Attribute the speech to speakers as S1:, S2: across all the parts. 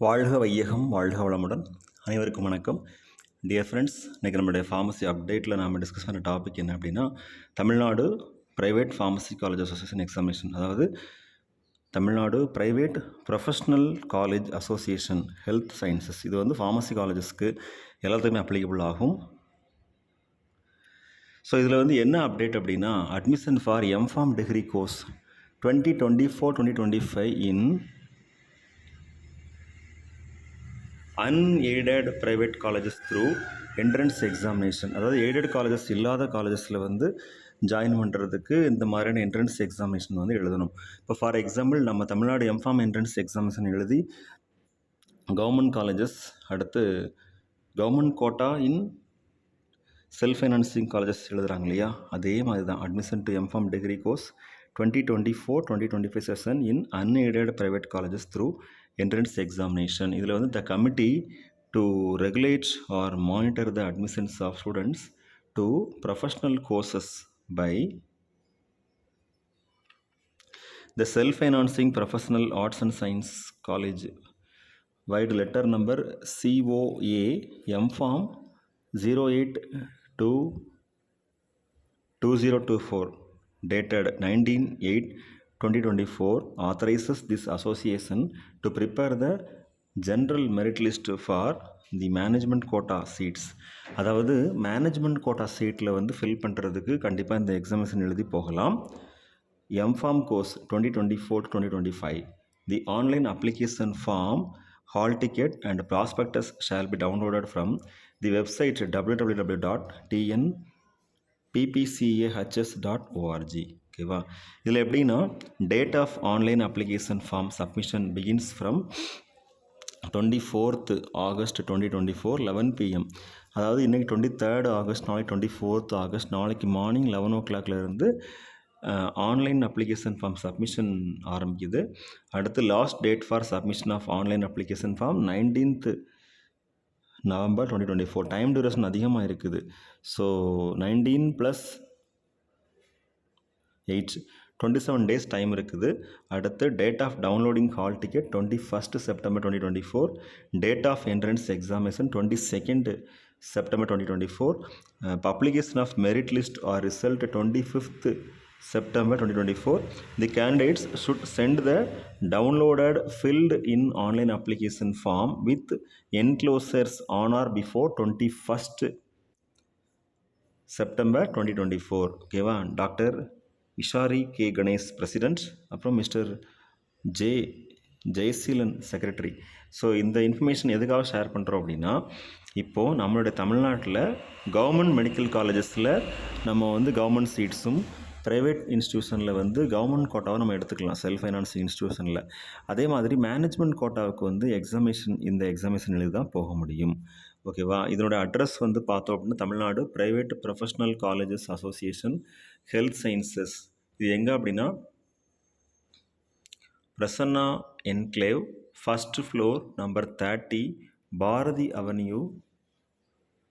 S1: வாழ்க வையகம் வாழ்க வளமுடன். அனைவருக்கும் வணக்கம். டியர் ஃப்ரெண்ட்ஸ், இன்றைக்கி நம்மளுடைய ஃபார்மசி அப்டேட்டில் நாம் டிஸ்கஸ் பண்ண டாபிக் என்ன அப்படின்னா, Tamil Nadu private pharmacy college association examination. அதாவது Tamil Nadu private professional college association health sciences. இது வந்து ஃபார்மசி காலேஜஸ்க்கு எல்லாத்துக்குமே அப்ளிகபிள் ஆகும். ஸோ இதில் வந்து என்ன அப்டேட் அப்படின்னா, admission for MPharm degree course 2024-2025 in unaided private colleges through entrance examination. அதாவது எய்டட் காலேஜஸ் இல்லாத காலேஜஸில் வந்து ஜாயின் பண்ணுறதுக்கு இந்த மாதிரியான என்ட்ரன்ஸ் எக்ஸாமினேஷன் வந்து எழுதணும். இப்போ ஃபார் எக்ஸாம்பிள் நம்ம தமிழ்நாடு எம்ஃபார்ம் என்ட்ரன்ஸ் எக்ஸாமினேஷன் எழுதி கவர்மெண்ட் காலேஜஸ், அடுத்து government quota in self financing colleges எழுதுகிறாங்க இல்லையா, அதே மாதிரி தான் admission to M Pharm degree course 2024-2025 session in unaided private colleges through entrance examination. இதில் வந்து the committee to regulate or monitor the admissions of students to professional courses by the self financing professional arts and science college vide letter number COA M Pharm 08/2024 dated 19/8/2024 authorizes this association to prepare the general merit list for the management quota seats. அதாவது management quota சீட்டில் வந்து fill பண்ணுறதுக்கு கண்டிப்பாக இந்த examination எழுதி போகலாம். MPharm course 2024-2025. The online application form, hall ticket and prospectus shall be downloaded from the website www.tnppcahs.org. ஓகேவா? இதில் எப்படின்னா, date of online application form submission begins from 24th August 2024 11 PM. அதாவது இன்றைக்கி 23rd August, நாளைக்கு 24th August, நாளைக்கு morning 11 o'clock இருந்து online application form submission ஆரம்பிக்குது. அடுத்து last date for submission of online application form 19th November 2024. Time duration அதிகமாக இருக்குது. So 19 + 8 27 days time இருக்குது. அடுத்து date of downloading hall ticket 21st September 2024. Date of entrance examination 22nd September 2024. Publication of merit list or result 25th September 2024. The candidates should send the downloaded filled in online application form with enclosures on or before 21st September 2024. ஓகேவா? Doctor விஷாரி K Ganesh president, அப்புறம் mister Jayaseelan secretary. So இந்த information எதுக்காக share பண்ணுறோம் அப்படின்னா, இப்போது நம்மளுடைய தமிழ்நாட்டில் government medical காலேஜஸில் நம்ம வந்து கவர்மெண்ட் சீட்ஸும், ப்ரைவேட் இன்ஸ்டியூஷனில் வந்து கவர்மெண்ட் கோட்டாவை நம்ம எடுத்துக்கலாம் செல்ஃப் ஃபைனான்சிங் இன்ஸ்டியூஷனில். அதே மாதிரி மேனேஜ்மெண்ட் கோட்டாவுக்கு வந்து இந்த எக்ஸாமினேஷன் எழுதி தான் போக முடியும். ஓகேவா? இதனோட அட்ரஸ் வந்து பார்த்தோம் அப்படின்னா, Tamil Nadu private professional colleges association health sciences. இது எங்கே அப்படின்னா, Prasanna enclave, first floor, number 30, Bharathi avenue,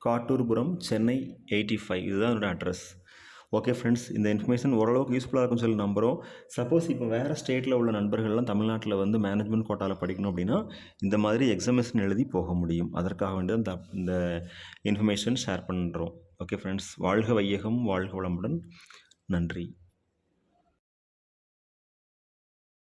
S1: Kotturpuram, Chennai 85. இதுதான் என்னோடய அட்ரஸ். ஓகே ஃப்ரெண்ட்ஸ், இந்த இன்ஃபர்மேஷன் ஓரளவுக்கு யூஸ்ஃபுல்லாக இருக்கும்னு சொல்லி நம்புகிறோம். சப்போஸ் இப்போ வேறு ஸ்டேட்டில் உள்ள நண்பர்கள்லாம் தமிழ்நாட்டில் வந்து மேனேஜ்மெண்ட் கோட்டாவில் படிக்கணும் அப்படின்னா இந்த மாதிரி எக்ஸாமினேஷன் எழுதி போக முடியும். அதற்காக வேண்டிய இந்த இன்ஃபர்மேஷன் ஷேர் பண்ணுறோம். ஓகே ஃப்ரெண்ட்ஸ், வாழ்க வையகம் வாழ்க வளமுடன். நன்றி.